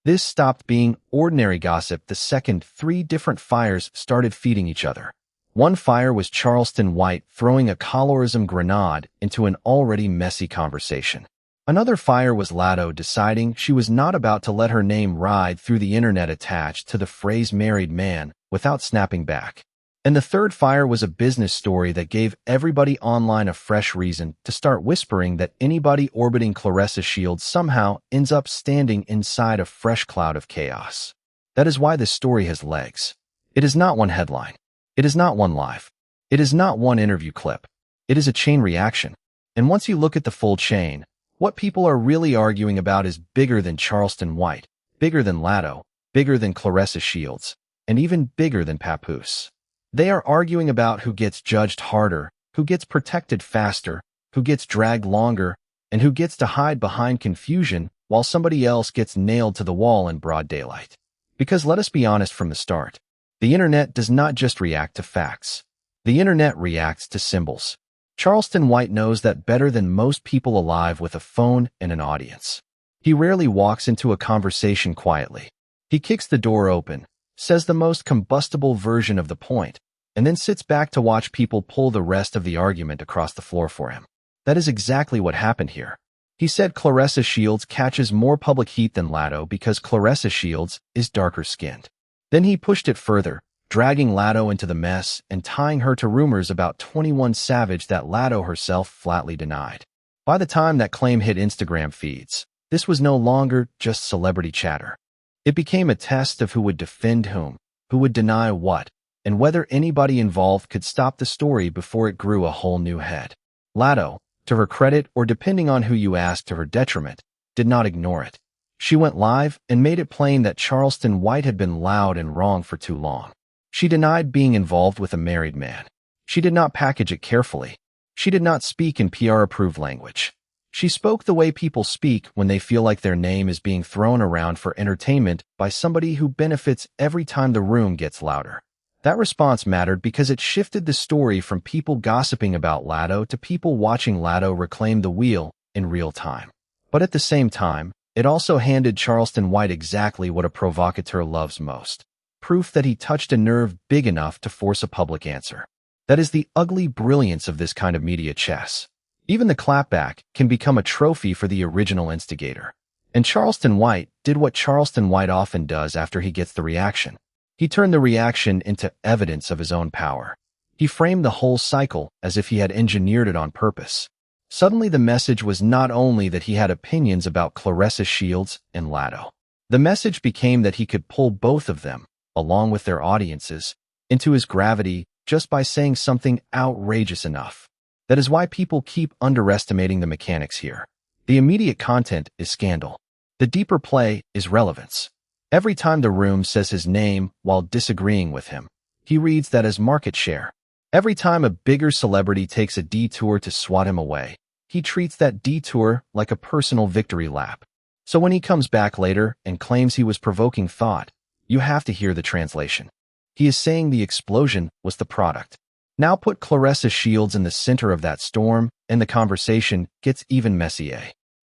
This stopped being ordinary gossip the second 3 different fires started feeding each other. One fire was Charleston White throwing a colorism grenade into an already messy conversation. Another fire was Latto deciding she was not about to let her name ride through the internet attached to the phrase married man without snapping back. And the third fire was a business story that gave everybody online a fresh reason to start whispering that anybody orbiting Claressa Shields somehow ends up standing inside a fresh cloud of chaos. That is why this story has legs. It is not one headline. It is not one live. It is not one interview clip. It is a chain reaction. And once you look at the full chain, what people are really arguing about is bigger than Charleston White, bigger than Latto, bigger than Claressa Shields, and even bigger than Papoose. They are arguing about who gets judged harder, who gets protected faster, who gets dragged longer, and who gets to hide behind confusion while somebody else gets nailed to the wall in broad daylight. Because let us be honest from the start, the internet does not just react to facts. The internet reacts to symbols. Charleston White knows that better than most people alive with a phone and an audience. He rarely walks into a conversation quietly. He kicks the door open, says the most combustible version of the point, and then sits back to watch people pull the rest of the argument across the floor for him. That is exactly what happened here. He said Claressa Shields catches more public heat than Latto because Claressa Shields is darker skinned. Then he pushed it further, dragging Latto into the mess and tying her to rumors about 21 Savage that Latto herself flatly denied. By the time that claim hit Instagram feeds, this was no longer just celebrity chatter. It became a test of who would defend whom, who would deny what, and whether anybody involved could stop the story before it grew a whole new head. Latto, to her credit or depending on who you ask to her detriment, did not ignore it. She went live and made it plain that Charleston White had been loud and wrong for too long. She denied being involved with a married man. She did not package it carefully. She did not speak in PR-approved language. She spoke the way people speak when they feel like their name is being thrown around for entertainment by somebody who benefits every time the room gets louder. That response mattered because it shifted the story from people gossiping about Latto to people watching Latto reclaim the wheel in real time. But at the same time, it also handed Charleston White exactly what a provocateur loves most: proof that he touched a nerve big enough to force a public answer. That is the ugly brilliance of this kind of media chess. Even the clapback can become a trophy for the original instigator. And Charleston White did what Charleston White often does after he gets the reaction. He turned the reaction into evidence of his own power. He framed the whole cycle as if he had engineered it on purpose. Suddenly the message was not only that he had opinions about Claressa Shields and Latto. The message became that he could pull both of them, along with their audiences, into his gravity just by saying something outrageous enough. That is why people keep underestimating the mechanics here. The immediate content is scandal. The deeper play is relevance. Every time the room says his name while disagreeing with him, he reads that as market share. Every time a bigger celebrity takes a detour to swat him away, he treats that detour like a personal victory lap. So when he comes back later and claims he was provoking thought, you have to hear the translation. He is saying the explosion was the product. Now put Claressa Shields in the center of that storm, and the conversation gets even messier.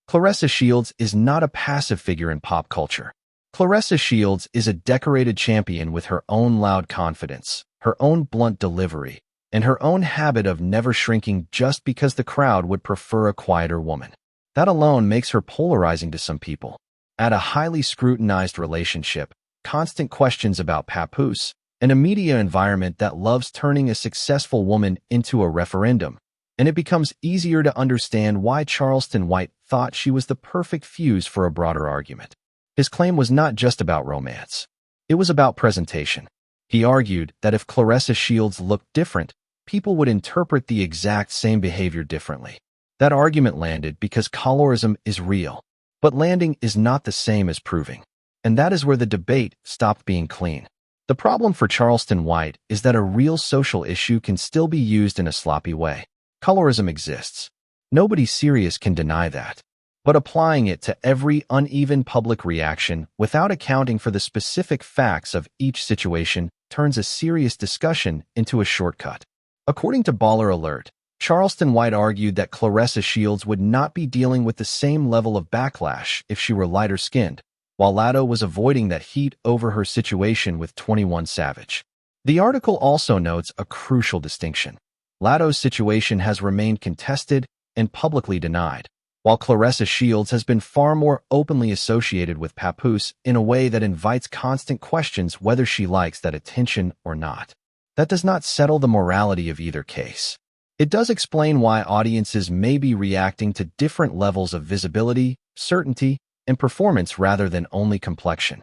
Claressa Shields is not a passive figure in pop culture. Claressa Shields is a decorated champion with her own loud confidence, her own blunt delivery, and her own habit of never shrinking just because the crowd would prefer a quieter woman. That alone makes her polarizing to some people. Add a highly scrutinized relationship, constant questions about Papoose, and a media environment that loves turning a successful woman into a referendum, and it becomes easier to understand why Charleston White thought she was the perfect fuse for a broader argument. His claim was not just about romance. It was about presentation. He argued that if Claressa Shields looked different, people would interpret the exact same behavior differently. That argument landed because colorism is real, but landing is not the same as proving. And that is where the debate stopped being clean. The problem for Charleston White is that a real social issue can still be used in a sloppy way. Colorism exists. Nobody serious can deny that. But applying it to every uneven public reaction without accounting for the specific facts of each situation turns a serious discussion into a shortcut. According to Baller Alert, Charleston White argued that Claressa Shields would not be dealing with the same level of backlash if she were lighter-skinned. while Latto was avoiding that heat over her situation with 21 Savage. The article also notes a crucial distinction. Latto's situation has remained contested and publicly denied, while Claressa Shields has been far more openly associated with Papoose in a way that invites constant questions whether she likes that attention or not. That does not settle the morality of either case. It does explain why audiences may be reacting to different levels of visibility, certainty, and performance rather than only complexion.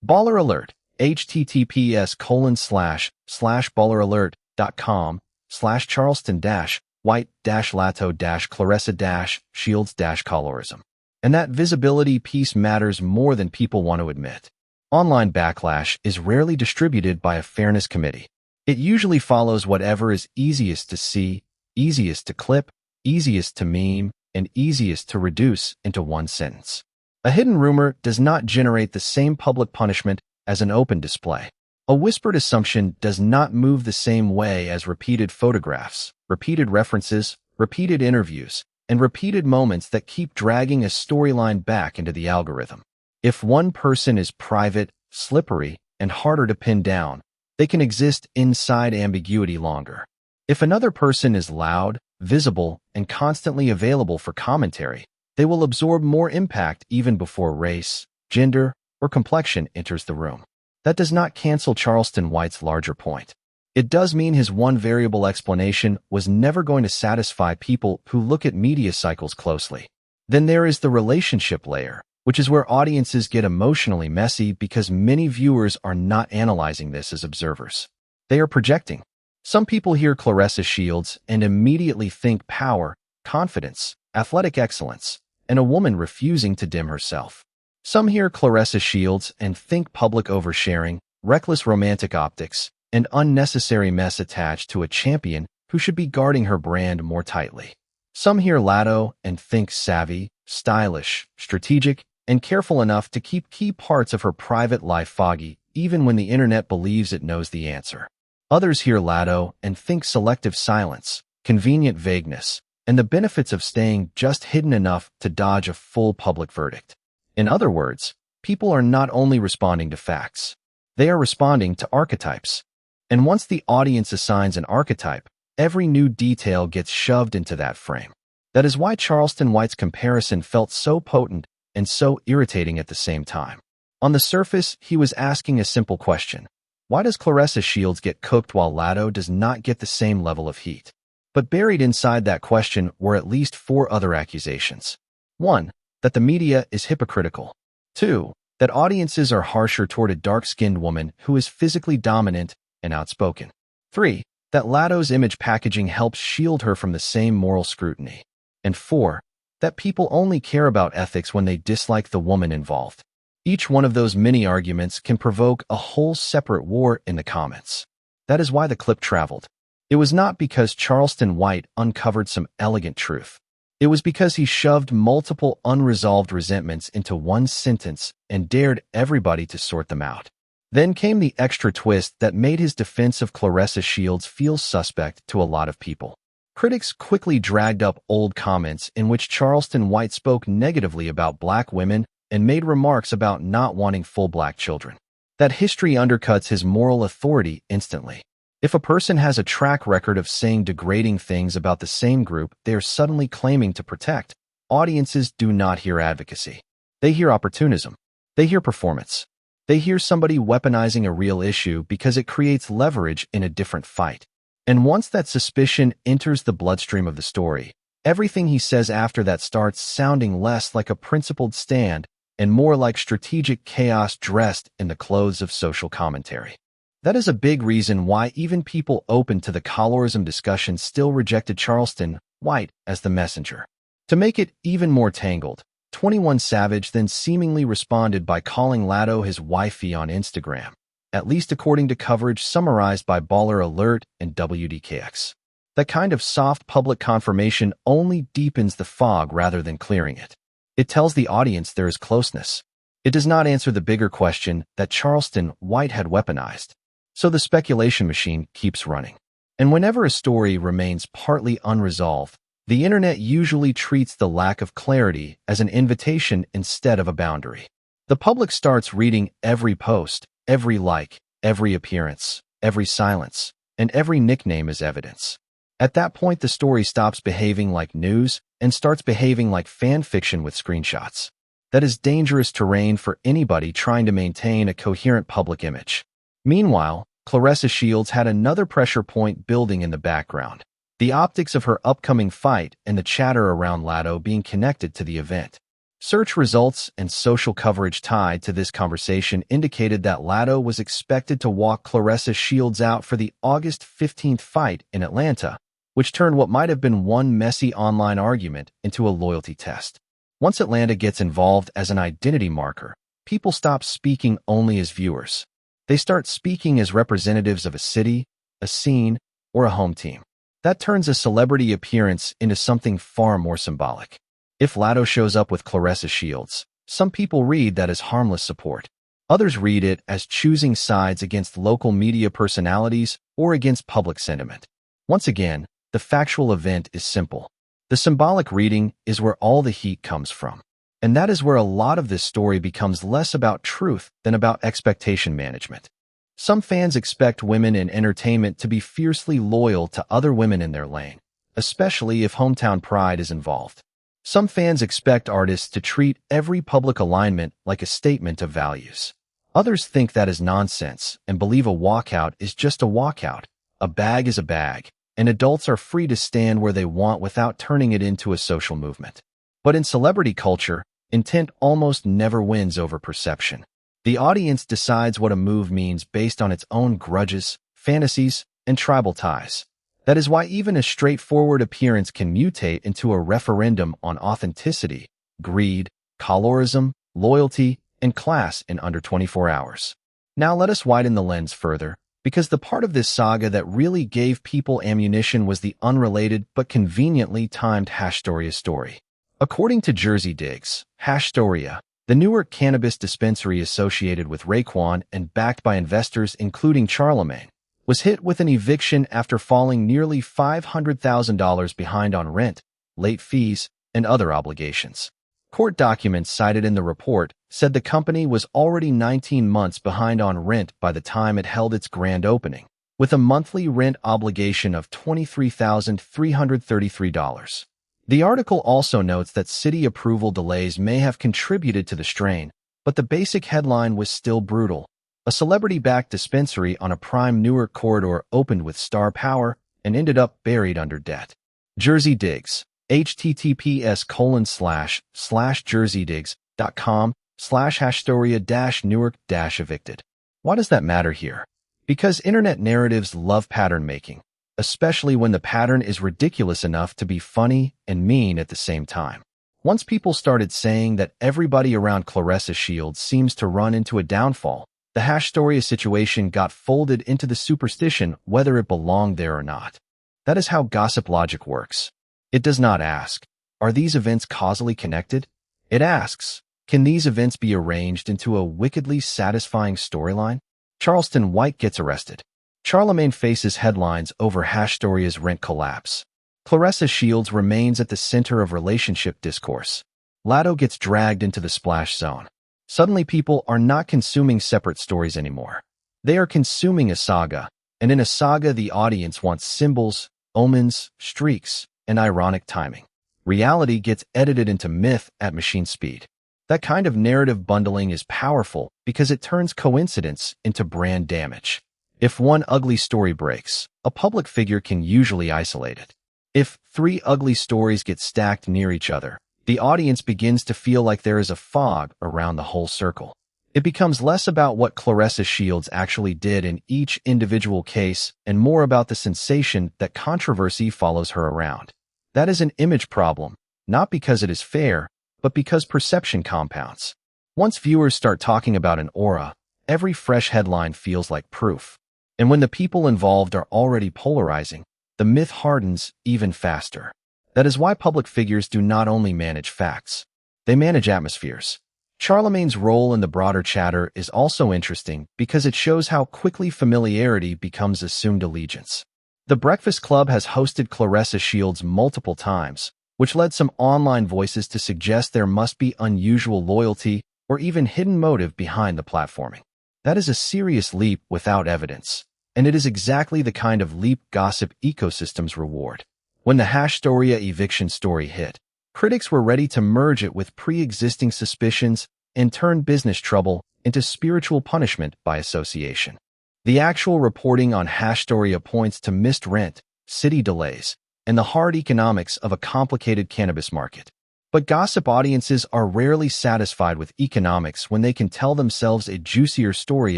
Baller Alert: https://balleralert.com/White-Latto-Claressa-Shields-Colorism. And that visibility piece matters more than people want to admit. Online backlash is rarely distributed by a fairness committee. It usually follows whatever is easiest to see, easiest to clip, easiest to meme, and easiest to reduce into one sentence. A hidden rumor does not generate the same public punishment as an open display. A whispered assumption does not move the same way as repeated photographs, repeated references, repeated interviews, and repeated moments that keep dragging a storyline back into the algorithm. If one person is private, slippery, and harder to pin down, they can exist inside ambiguity longer. If another person is loud, visible, and constantly available for commentary, they will absorb more impact even before race, gender, or complexion enters the room. That does not cancel Charleston White's larger point. It does mean his one-variable explanation was never going to satisfy people who look at media cycles closely. Then there is the relationship layer, which is where audiences get emotionally messy because many viewers are not analyzing this as observers. They are projecting. Some people hear Claressa Shields and immediately think power, confidence, athletic excellence, and a woman refusing to dim herself. Some hear Claressa Shields and think public oversharing, reckless romantic optics, and unnecessary mess attached to a champion who should be guarding her brand more tightly. Some hear Latto and think savvy, stylish, strategic, and careful enough to keep key parts of her private life foggy, even when the internet believes it knows the answer. Others hear Latto and think selective silence, convenient vagueness, and the benefits of staying just hidden enough to dodge a full public verdict. In other words, people are not only responding to facts, they are responding to archetypes. And once the audience assigns an archetype, every new detail gets shoved into that frame. That is why Charleston White's comparison felt so potent and so irritating at the same time. On the surface, he was asking a simple question. Why does Claressa Shields get cooked while Latto does not get the same level of heat? But buried inside that question were at least 4 other accusations. 1. That the media is hypocritical. 2. That audiences are harsher toward a dark-skinned woman who is physically dominant and outspoken. 3. That Latto's image packaging helps shield her from the same moral scrutiny. And 4. That people only care about ethics when they dislike the woman involved. Each one of those mini arguments can provoke a whole separate war in the comments. That is why the clip traveled. It was not because Charleston White uncovered some elegant truth. It was because he shoved multiple unresolved resentments into one sentence and dared everybody to sort them out. Then came the extra twist that made his defense of Claressa Shields feel suspect to a lot of people. Critics quickly dragged up old comments in which Charleston White spoke negatively about black women and made remarks about not wanting full black children. That history undercuts his moral authority instantly. If a person has a track record of saying degrading things about the same group they are suddenly claiming to protect, audiences do not hear advocacy. They hear opportunism. They hear performance. They hear somebody weaponizing a real issue because it creates leverage in a different fight. And once that suspicion enters the bloodstream of the story, everything he says after that starts sounding less like a principled stand and more like strategic chaos dressed in the clothes of social commentary. That is a big reason why even people open to the colorism discussion still rejected Charleston White as the messenger. To make it even more tangled, 21 Savage then seemingly responded by calling Latto his wifey on Instagram, at least according to coverage summarized by Baller Alert and WDKX. That kind of soft public confirmation only deepens the fog rather than clearing it. It tells the audience there is closeness. It does not answer the bigger question that Charleston White had weaponized. So the speculation machine keeps running. And whenever a story remains partly unresolved, the internet usually treats the lack of clarity as an invitation instead of a boundary. The public starts reading every post, every like, every appearance, every silence, and every nickname as evidence. At that point, the story stops behaving like news and starts behaving like fan fiction with screenshots. That is dangerous terrain for anybody trying to maintain a coherent public image. Meanwhile, Claressa Shields had another pressure point building in the background. The optics of her upcoming fight and the chatter around Latto being connected to the event. Search results and social coverage tied to this conversation indicated that Latto was expected to walk Claressa Shields out for the August 15th fight in Atlanta, which turned what might have been one messy online argument into a loyalty test. Once Atlanta gets involved as an identity marker, people stop speaking only as viewers. They start speaking as representatives of a city, a scene, or a home team. That turns a celebrity appearance into something far more symbolic. If Latto shows up with Claressa Shields, some people read that as harmless support. Others read it as choosing sides against local media personalities or against public sentiment. Once again, the factual event is simple. The symbolic reading is where all the heat comes from. And that is where a lot of this story becomes less about truth than about expectation management. Some fans expect women in entertainment to be fiercely loyal to other women in their lane, especially if hometown pride is involved. Some fans expect artists to treat every public alignment like a statement of values. Others think that is nonsense and believe a walkout is just a walkout. A bag is a bag, and adults are free to stand where they want without turning it into a social movement. But in celebrity culture, intent almost never wins over perception. The audience decides what a move means based on its own grudges, fantasies, and tribal ties. That is why even a straightforward appearance can mutate into a referendum on authenticity, greed, colorism, loyalty, and class in under 24 hours. Now let us widen the lens further, because the part of this saga that really gave people ammunition was the unrelated but conveniently timed HashStoria story. According to Jersey Digs, HashStoria, the Newark cannabis dispensary associated with Raekwon and backed by investors including Charlemagne, was hit with an eviction after falling nearly $500,000 behind on rent, late fees, and other obligations. Court documents cited in the report said the company was already 19 months behind on rent by the time it held its grand opening, with a monthly rent obligation of $23,333. The article also notes that city approval delays may have contributed to the strain, but the basic headline was still brutal. A celebrity-backed dispensary on a prime Newark corridor opened with star power and ended up buried under debt. Jersey Digs, https://jerseydigs.com/hashstoria-newark-evicted. Why does that matter here? Because internet narratives love pattern making, especially when the pattern is ridiculous enough to be funny and mean at the same time. Once people started saying that everybody around Claressa Shields seems to run into a downfall, the HashStoria situation got folded into the superstition whether it belonged there or not. That is how gossip logic works. It does not ask, are these events causally connected? It asks, can these events be arranged into a wickedly satisfying storyline? Charleston White gets arrested. Charlemagne faces headlines over HashStoria's rent collapse. Claressa Shields remains at the center of relationship discourse. Latto gets dragged into the splash zone. Suddenly people are not consuming separate stories anymore. They are consuming a saga, and in a saga the audience wants symbols, omens, streaks, and ironic timing. Reality gets edited into myth at machine speed. That kind of narrative bundling is powerful because it turns coincidence into brand damage. If one ugly story breaks, a public figure can usually isolate it. If 3 ugly stories get stacked near each other, the audience begins to feel like there is a fog around the whole circle. It becomes less about what Claressa Shields actually did in each individual case and more about the sensation that controversy follows her around. That is an image problem, not because it is fair, but because perception compounds. Once viewers start talking about an aura, every fresh headline feels like proof. And when the people involved are already polarizing, the myth hardens even faster. That is why public figures do not only manage facts, they manage atmospheres. Charlemagne's role in the broader chatter is also interesting because it shows how quickly familiarity becomes assumed allegiance. The Breakfast Club has hosted Claressa Shields multiple times, which led some online voices to suggest there must be unusual loyalty or even hidden motive behind the platforming. That is a serious leap without evidence, and it is exactly the kind of leap gossip ecosystems reward. When the HashStoria eviction story hit, critics were ready to merge it with pre-existing suspicions and turn business trouble into spiritual punishment by association. The actual reporting on HashStoria points to missed rent, city delays, and the hard economics of a complicated cannabis market. But gossip audiences are rarely satisfied with economics when they can tell themselves a juicier story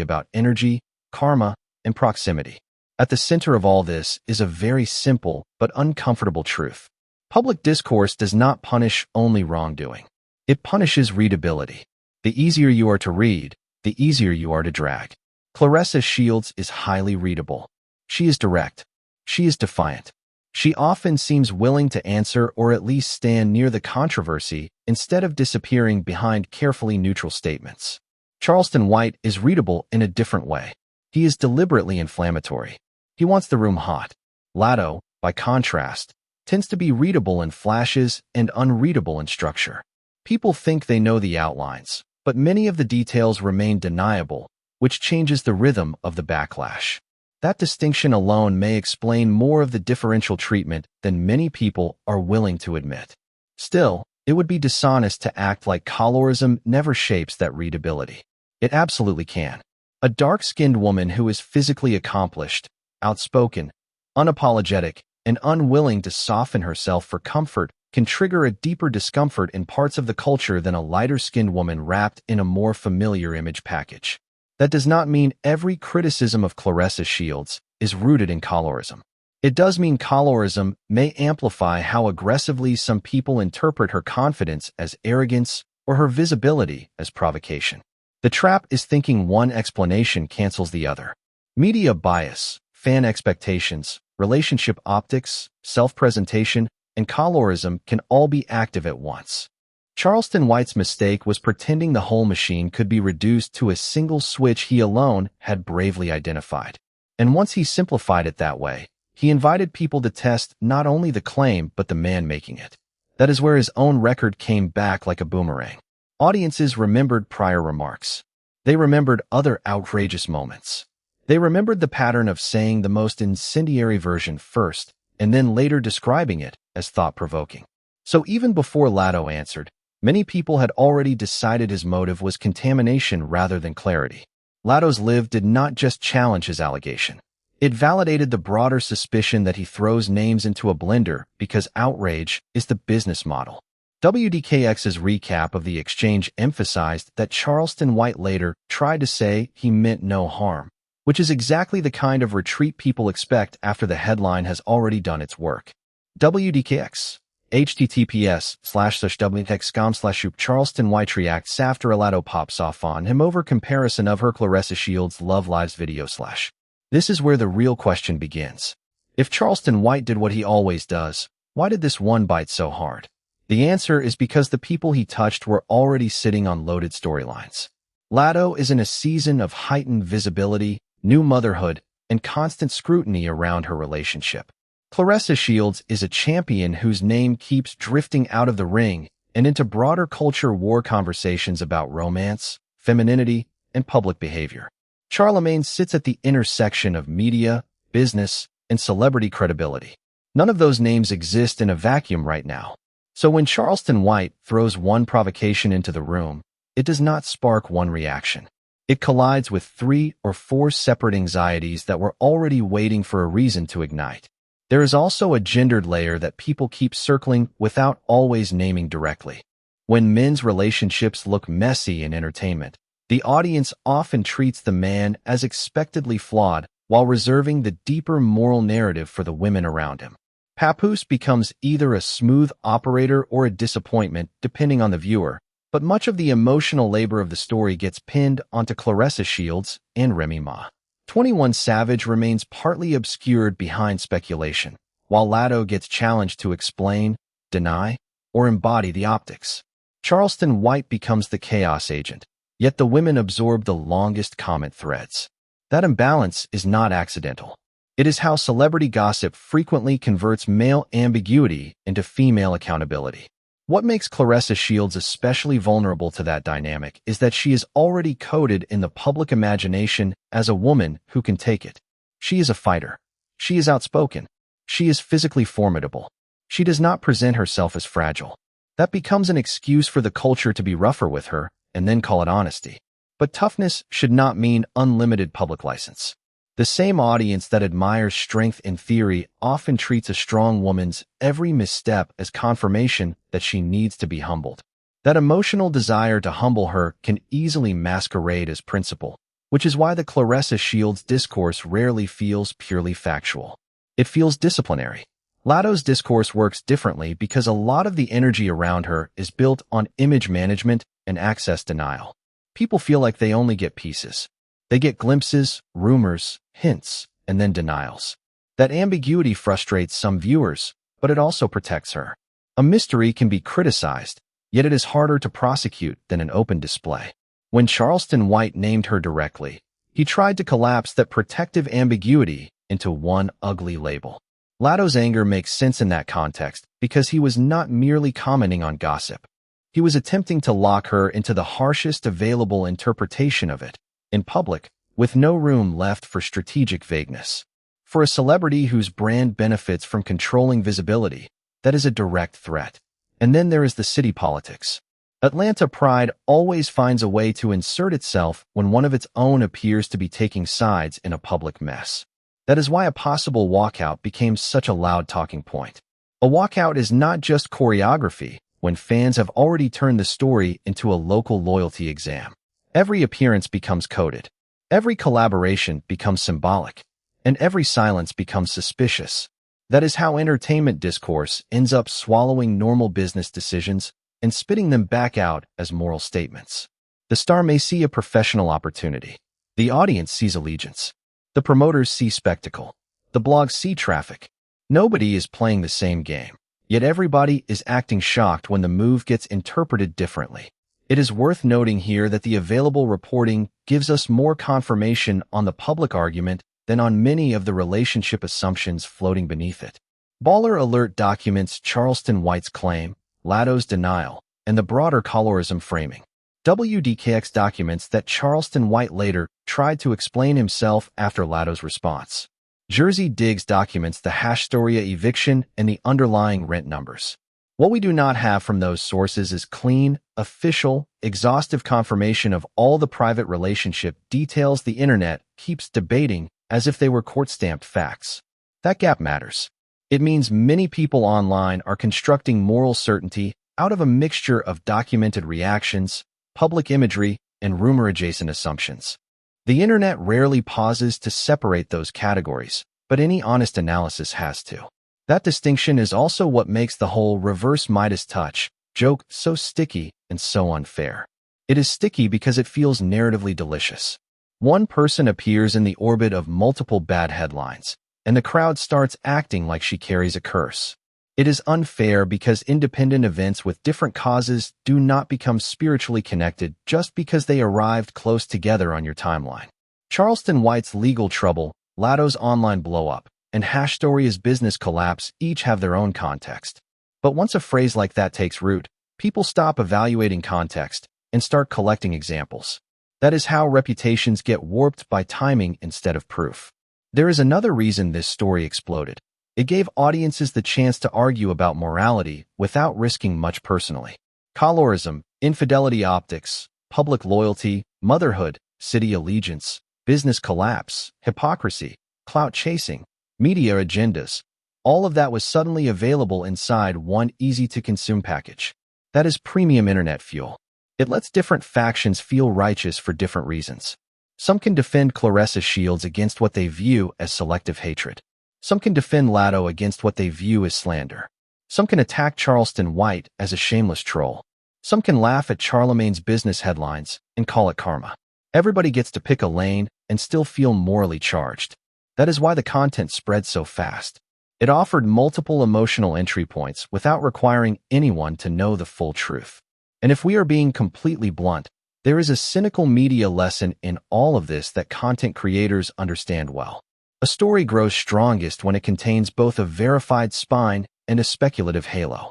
about energy, karma, and proximity. At the center of all this is a very simple but uncomfortable truth. Public discourse does not punish only wrongdoing. It punishes readability. The easier you are to read, the easier you are to drag. Claressa Shields is highly readable. She is direct. She is defiant. She often seems willing to answer or at least stand near the controversy instead of disappearing behind carefully neutral statements. Charleston White is readable in a different way. He is deliberately inflammatory. He wants the room hot. Latto, by contrast, tends to be readable in flashes and unreadable in structure. People think they know the outlines, but many of the details remain deniable, which changes the rhythm of the backlash. That distinction alone may explain more of the differential treatment than many people are willing to admit. Still, it would be dishonest to act like colorism never shapes that readability. It absolutely can. A dark-skinned woman who is physically accomplished, outspoken, unapologetic, and unwilling to soften herself for comfort can trigger a deeper discomfort in parts of the culture than a lighter-skinned woman wrapped in a more familiar image package. That does not mean every criticism of Claressa Shields is rooted in colorism. It does mean colorism may amplify how aggressively some people interpret her confidence as arrogance or her visibility as provocation. The trap is thinking one explanation cancels the other. Media bias, fan expectations, relationship optics, self-presentation, and colorism can all be active at once. Charleston White's mistake was pretending the whole machine could be reduced to a single switch he alone had bravely identified. And once he simplified it that way, he invited people to test not only the claim but the man making it. That is where his own record came back like a boomerang. Audiences remembered prior remarks. They remembered other outrageous moments. They remembered the pattern of saying the most incendiary version first, and then later describing it as thought-provoking. So even before Latto answered, many people had already decided his motive was contamination rather than clarity. Latto's live did not just challenge his allegation. It validated the broader suspicion that he throws names into a blender because outrage is the business model. WDKX's recap of the exchange emphasized that Charleston White later tried to say he meant no harm, which is exactly the kind of retreat people expect after the headline has already done its work. WDKX https://wdkx.com/shoop Charleston White reacts after a Latto pops off on him over comparison of her Claressa Shields Love Lives video / This is where the real question begins. If Charleston White did what he always does, why did this one bite so hard? The answer is because the people he touched were already sitting on loaded storylines. Latto is in a season of heightened visibility, new motherhood, and constant scrutiny around her relationship. Claressa Shields is a champion whose name keeps drifting out of the ring and into broader culture war conversations about romance, femininity, and public behavior. Charlemagne sits at the intersection of media, business, and celebrity credibility. None of those names exist in a vacuum right now. So when Charleston White throws one provocation into the room, it does not spark one reaction. It collides with 3 or 4 separate anxieties that were already waiting for a reason to ignite. There is also a gendered layer that people keep circling without always naming directly. When men's relationships look messy in entertainment, the audience often treats the man as expectedly flawed while reserving the deeper moral narrative for the women around him. Papoose becomes either a smooth operator or a disappointment depending on the viewer, but much of the emotional labor of the story gets pinned onto Claressa Shields and Remy Ma. 21 Savage remains partly obscured behind speculation, while Latto gets challenged to explain, deny, or embody the optics. Charleston White becomes the chaos agent, yet the women absorb the longest comment threads. That imbalance is not accidental. It is how celebrity gossip frequently converts male ambiguity into female accountability. What makes Claressa Shields especially vulnerable to that dynamic is that she is already coded in the public imagination as a woman who can take it. She is a fighter. She is outspoken. She is physically formidable. She does not present herself as fragile. That becomes an excuse for the culture to be rougher with her and then call it honesty. But toughness should not mean unlimited public license. The same audience that admires strength in theory often treats a strong woman's every misstep as confirmation that she needs to be humbled. That emotional desire to humble her can easily masquerade as principle, which is why the Claressa Shields discourse rarely feels purely factual. It feels disciplinary. Latto's discourse works differently because a lot of the energy around her is built on image management and access denial. People feel like they only get pieces. They get glimpses, rumors, hints, and then denials. That ambiguity frustrates some viewers, but it also protects her. A mystery can be criticized, yet it is harder to prosecute than an open display. When Charleston White named her directly, he tried to collapse that protective ambiguity into one ugly label. Latto's anger makes sense in that context because he was not merely commenting on gossip. He was attempting to lock her into the harshest available interpretation of it, in public, with no room left for strategic vagueness. For a celebrity whose brand benefits from controlling visibility, that is a direct threat. And then there is the city politics. Atlanta pride always finds a way to insert itself when one of its own appears to be taking sides in a public mess. That is why a possible walkout became such a loud talking point. A walkout is not just choreography when fans have already turned the story into a local loyalty exam. Every appearance becomes coded. Every collaboration becomes symbolic. And every silence becomes suspicious. That is how entertainment discourse ends up swallowing normal business decisions and spitting them back out as moral statements. The star may see a professional opportunity. The audience sees allegiance. The promoters see spectacle. The blogs see traffic. Nobody is playing the same game. Yet everybody is acting shocked when the move gets interpreted differently. It is worth noting here that the available reporting gives us more confirmation on the public argument than on many of the relationship assumptions floating beneath it. Baller Alert documents Charleston White's claim, Latto's denial, and the broader colorism framing. WDKX documents that Charleston White later tried to explain himself after Latto's response. Jersey Digs documents the HashStoria eviction and the underlying rent numbers. What we do not have from those sources is clean, official, exhaustive confirmation of all the private relationship details the internet keeps debating as if they were court-stamped facts. That gap matters. It means many people online are constructing moral certainty out of a mixture of documented reactions, public imagery, and rumor-adjacent assumptions. The internet rarely pauses to separate those categories, but any honest analysis has to. That distinction is also what makes the whole reverse Midas touch joke so sticky and so unfair. It is sticky because it feels narratively delicious. One person appears in the orbit of multiple bad headlines, and the crowd starts acting like she carries a curse. It is unfair because independent events with different causes do not become spiritually connected just because they arrived close together on your timeline. Charleston White's legal trouble, Latto's online blowup, and HashStoria's business collapse each have their own context. But once a phrase like that takes root, people stop evaluating context and start collecting examples. That is how reputations get warped by timing instead of proof. There is another reason this story exploded. It gave audiences the chance to argue about morality without risking much personally. Colorism, infidelity optics, public loyalty, motherhood, city allegiance, business collapse, hypocrisy, clout chasing, media agendas, all of that was suddenly available inside one easy-to-consume package. That is premium internet fuel. It lets different factions feel righteous for different reasons. Some can defend Claressa Shields against what they view as selective hatred. Some can defend Latto against what they view as slander. Some can attack Charleston White as a shameless troll. Some can laugh at Charlemagne's business headlines and call it karma. Everybody gets to pick a lane and still feel morally charged. That is why the content spread so fast. It offered multiple emotional entry points without requiring anyone to know the full truth. And if we are being completely blunt, there is a cynical media lesson in all of this that content creators understand well. A story grows strongest when it contains both a verified spine and a speculative halo.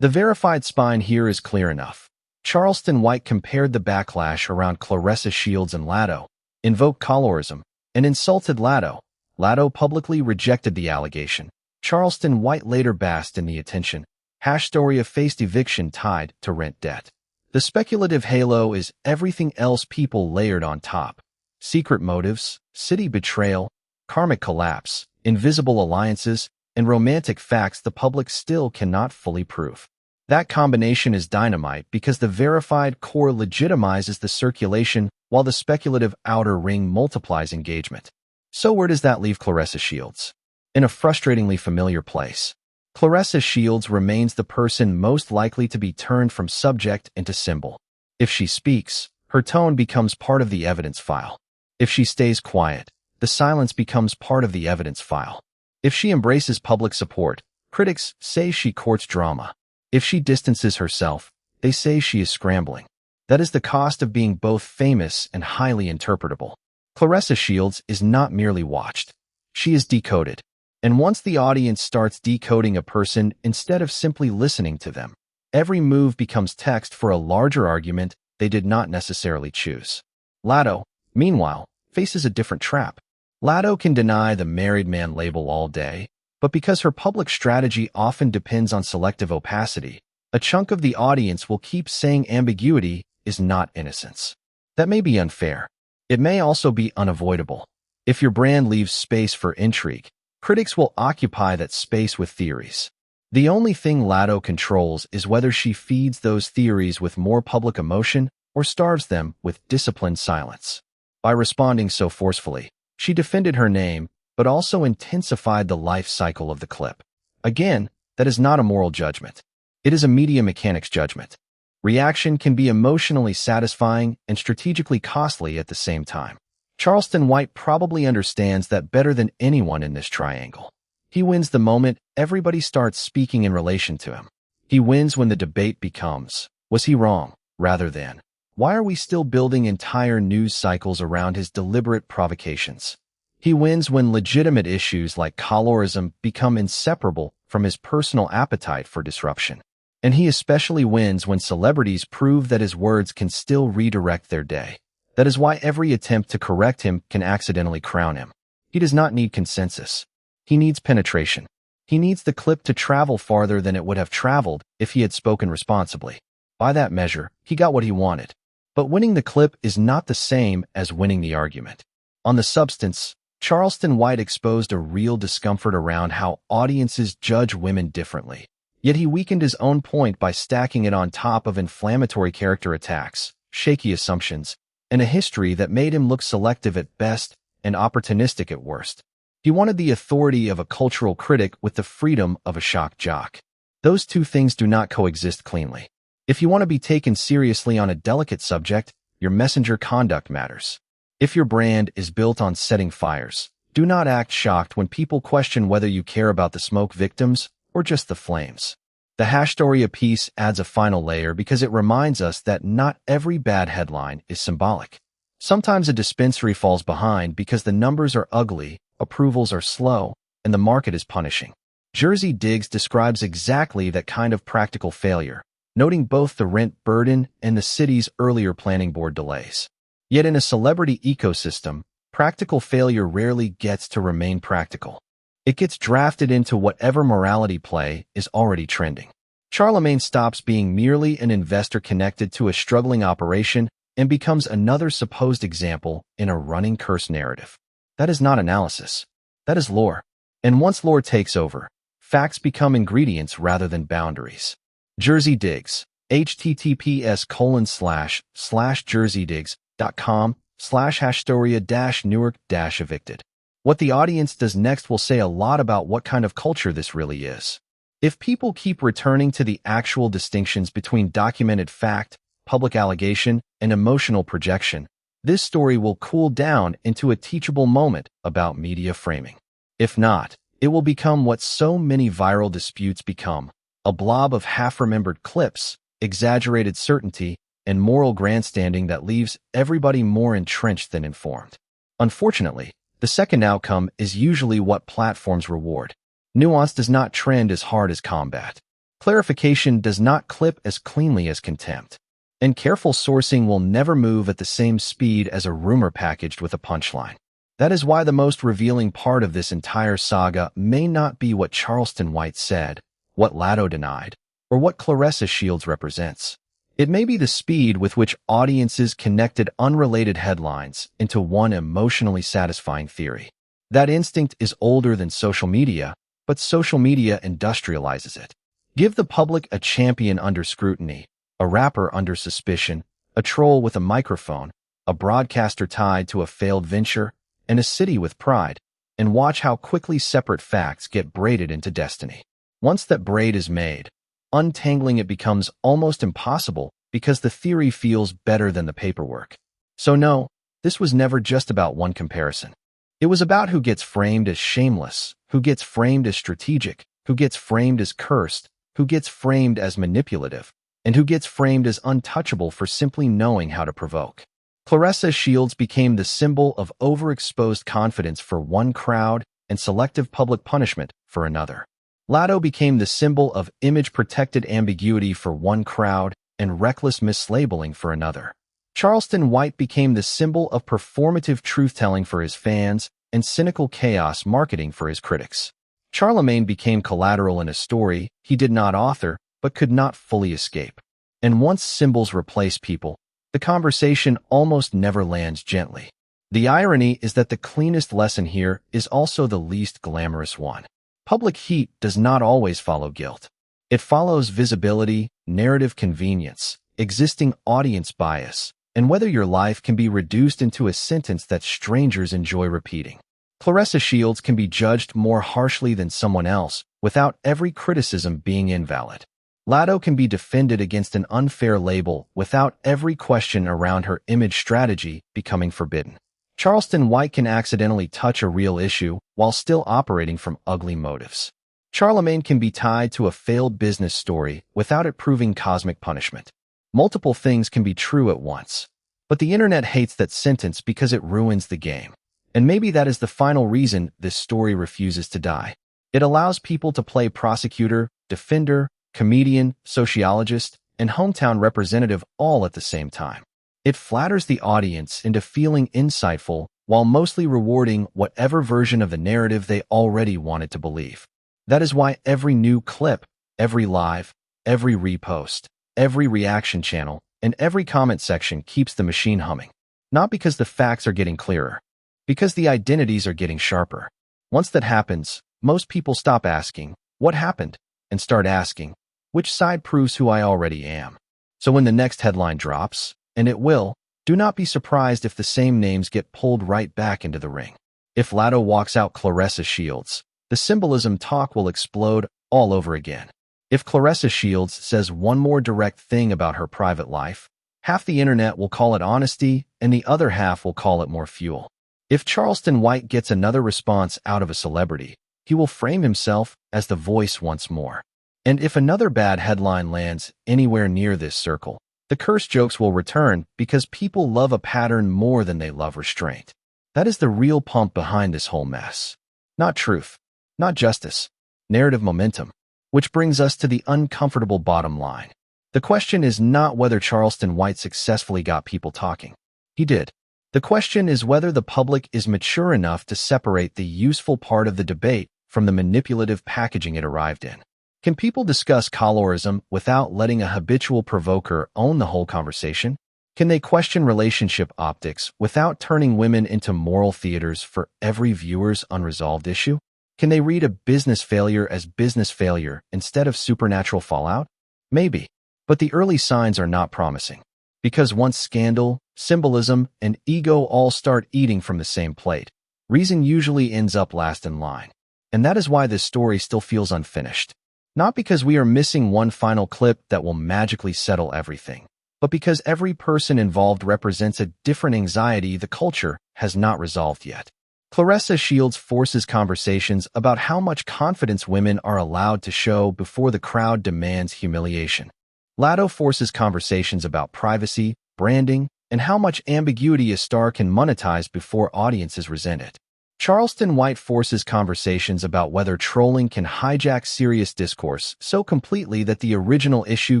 The verified spine here is clear enough. Charleston White compared the backlash around Claressa Shields and Latto, invoked colorism, and insulted Latto. Latto publicly rejected the allegation. Charleston White later basked in the attention. HashStoria faced eviction tied to rent debt. The speculative halo is everything else people layered on top. Secret motives, city betrayal, karmic collapse, invisible alliances, and romantic facts the public still cannot fully prove. That combination is dynamite because the verified core legitimizes the circulation while the speculative outer ring multiplies engagement. So where does that leave Claressa Shields? In a frustratingly familiar place. Claressa Shields remains the person most likely to be turned from subject into symbol. If she speaks, her tone becomes part of the evidence file. If she stays quiet, the silence becomes part of the evidence file. If she embraces public support, critics say she courts drama. If she distances herself, they say she is scrambling. That is the cost of being both famous and highly interpretable. Claressa Shields is not merely watched. She is decoded. And once the audience starts decoding a person instead of simply listening to them, every move becomes text for a larger argument they did not necessarily choose. Latto, meanwhile, faces a different trap. Latto can deny the married man label all day, but because her public strategy often depends on selective opacity, a chunk of the audience will keep saying ambiguity is not innocence. That may be unfair. It may also be unavoidable. If your brand leaves space for intrigue, critics will occupy that space with theories. The only thing Latto controls is whether she feeds those theories with more public emotion or starves them with disciplined silence. By responding so forcefully, she defended her name, but also intensified the life cycle of the clip. Again, that is not a moral judgment. It is a media mechanics judgment. Reaction can be emotionally satisfying and strategically costly at the same time. Charleston White probably understands that better than anyone in this triangle. He wins the moment everybody starts speaking in relation to him. He wins when the debate becomes, was he wrong, rather than, why are we still building entire news cycles around his deliberate provocations? He wins when legitimate issues like colorism become inseparable from his personal appetite for disruption. And he especially wins when celebrities prove that his words can still redirect their day. That is why every attempt to correct him can accidentally crown him. He does not need consensus. He needs penetration. He needs the clip to travel farther than it would have traveled if he had spoken responsibly. By that measure, he got what he wanted. But winning the clip is not the same as winning the argument. On the substance, Charleston White exposed a real discomfort around how audiences judge women differently. Yet he weakened his own point by stacking it on top of inflammatory character attacks, shaky assumptions, and a history that made him look selective at best and opportunistic at worst. He wanted the authority of a cultural critic with the freedom of a shock jock. Those two things do not coexist cleanly. If you want to be taken seriously on a delicate subject, your messenger conduct matters. If your brand is built on setting fires, do not act shocked when people question whether you care about the smoke victims or just the flames. The HashStoria piece adds a final layer because it reminds us that not every bad headline is symbolic. Sometimes a dispensary falls behind because the numbers are ugly, approvals are slow, and the market is punishing. Jersey Digs describes exactly that kind of practical failure, noting both the rent burden and the city's earlier planning board delays. Yet in a celebrity ecosystem, practical failure rarely gets to remain practical. It gets drafted into whatever morality play is already trending. Charlemagne stops being merely an investor connected to a struggling operation and becomes another supposed example in a running curse narrative. That is not analysis. That is lore. And once lore takes over, facts become ingredients rather than boundaries. Jersey Digs, https://jerseydigs.com/hashstoria-newark-evicted. What the audience does next will say a lot about what kind of culture this really is. If people keep returning to the actual distinctions between documented fact, public allegation, and emotional projection, this story will cool down into a teachable moment about media framing. If not, it will become what so many viral disputes become, a blob of half-remembered clips, exaggerated certainty, and moral grandstanding that leaves everybody more entrenched than informed. Unfortunately, the second outcome is usually what platforms reward. Nuance does not trend as hard as combat. Clarification does not clip as cleanly as contempt. And careful sourcing will never move at the same speed as a rumor packaged with a punchline. That is why the most revealing part of this entire saga may not be what Charleston White said, what Latto denied, or what Claressa Shields represents. It may be the speed with which audiences connected unrelated headlines into one emotionally satisfying theory. That instinct is older than social media, but social media industrializes it. Give the public a champion under scrutiny, a rapper under suspicion, a troll with a microphone, a broadcaster tied to a failed venture, and a city with pride, and watch how quickly separate facts get braided into destiny. Once that braid is made, untangling it becomes almost impossible because the theory feels better than the paperwork. So no, this was never just about one comparison. It was about who gets framed as shameless, who gets framed as strategic, who gets framed as cursed, who gets framed as manipulative, and who gets framed as untouchable for simply knowing how to provoke. Claressa Shields became the symbol of overexposed confidence for one crowd and selective public punishment for another. Latto became the symbol of image-protected ambiguity for one crowd and reckless mislabeling for another. Charleston White became the symbol of performative truth-telling for his fans and cynical chaos marketing for his critics. Charlemagne became collateral in a story he did not author but could not fully escape. And once symbols replace people, the conversation almost never lands gently. The irony is that the cleanest lesson here is also the least glamorous one. Public heat does not always follow guilt. It follows visibility, narrative convenience, existing audience bias, and whether your life can be reduced into a sentence that strangers enjoy repeating. Claressa Shields can be judged more harshly than someone else without every criticism being invalid. Latto can be defended against an unfair label without every question around her image strategy becoming forbidden. Charleston White can accidentally touch a real issue while still operating from ugly motives. Charlemagne can be tied to a failed business story without it proving cosmic punishment. Multiple things can be true at once. But the internet hates that sentence because it ruins the game. And maybe that is the final reason this story refuses to die. It allows people to play prosecutor, defender, comedian, sociologist, and hometown representative all at the same time. It flatters the audience into feeling insightful while mostly rewarding whatever version of the narrative they already wanted to believe. That is why every new clip, every live, every repost, every reaction channel, and every comment section keeps the machine humming. Not because the facts are getting clearer, because the identities are getting sharper. Once that happens, most people stop asking, "What happened?" and start asking, "Which side proves who I already am?" So when the next headline drops, and it will, do not be surprised if the same names get pulled right back into the ring. If Latto walks out Claressa Shields, the symbolism talk will explode all over again. If Claressa Shields says one more direct thing about her private life, half the internet will call it honesty and the other half will call it more fuel. If Charleston White gets another response out of a celebrity, he will frame himself as the voice once more. And if another bad headline lands anywhere near this circle, the curse jokes will return because people love a pattern more than they love restraint. That is the real pump behind this whole mess. Not truth, not justice, narrative momentum. Which brings us to the uncomfortable bottom line. The question is not whether Charleston White successfully got people talking. He did. The question is whether the public is mature enough to separate the useful part of the debate from the manipulative packaging it arrived in. Can people discuss colorism without letting a habitual provoker own the whole conversation? Can they question relationship optics without turning women into moral theaters for every viewer's unresolved issue? Can they read a business failure as business failure instead of supernatural fallout? Maybe. But the early signs are not promising. Because once scandal, symbolism, and ego all start eating from the same plate, reason usually ends up last in line. And that is why this story still feels unfinished. Not because we are missing one final clip that will magically settle everything, but because every person involved represents a different anxiety the culture has not resolved yet. Claressa Shields forces conversations about how much confidence women are allowed to show before the crowd demands humiliation. Latto forces conversations about privacy, branding, and how much ambiguity a star can monetize before audiences resent it. Charleston White forces conversations about whether trolling can hijack serious discourse so completely that the original issue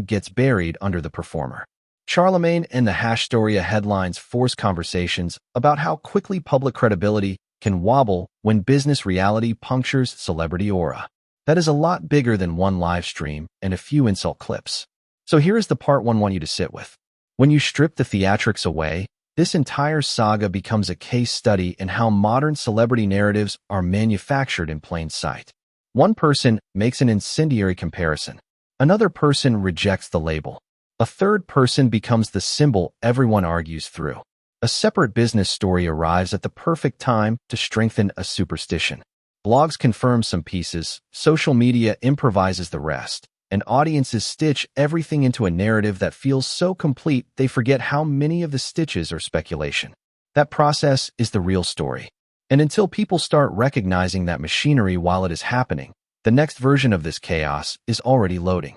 gets buried under the performer. Charlemagne and the HashStoria headlines force conversations about how quickly public credibility can wobble when business reality punctures celebrity aura. That is a lot bigger than one live stream and a few insult clips. So here is the part I want you to sit with. When you strip the theatrics away, this entire saga becomes a case study in how modern celebrity narratives are manufactured in plain sight. One person makes an incendiary comparison. Another person rejects the label. A third person becomes the symbol everyone argues through. A separate business story arrives at the perfect time to strengthen a superstition. Blogs confirm some pieces, social media improvises the rest, and audiences stitch everything into a narrative that feels so complete they forget how many of the stitches are speculation. That process is the real story. And until people start recognizing that machinery while it is happening, the next version of this chaos is already loading.